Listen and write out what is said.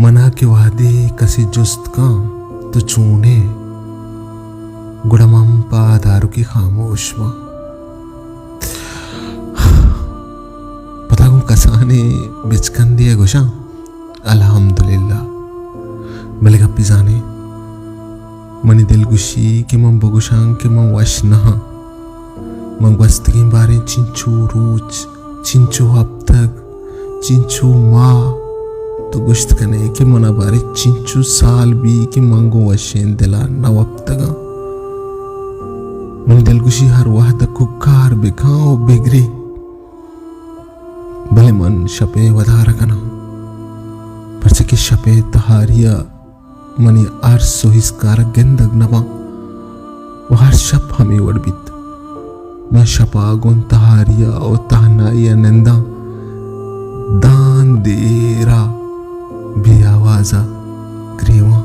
मना के वादे कसी जुस्त का तो चूने गुड़मम पादारू की खामोश मां पता को कसाने बिचकन दिए गुशा अल्हम्दुलिल्लाह मलिक अपी जाने मनी दिल गुशी कि मम बगुशां कि मम वश नहा मम वस्त के बारे चिंचू रोज चिंचू हफ्तक चिंचू माँ तो गुश्त कने कि मना बारे चिंचू साल भी कि मंगो वशें दिला नवप्तगा मन दिल गुशी हर वाहद कुकार बिखाओ बिगरे भले मन शपे वधार कना पर से कि शपे तहारिया मनी आर सोहिस्कार गंदग नवा वो हर शप हमें वड़बित मैं शपा गुन तहारिया और तहनाइया नंदा दान देरा भी आवाजा ग्रीवा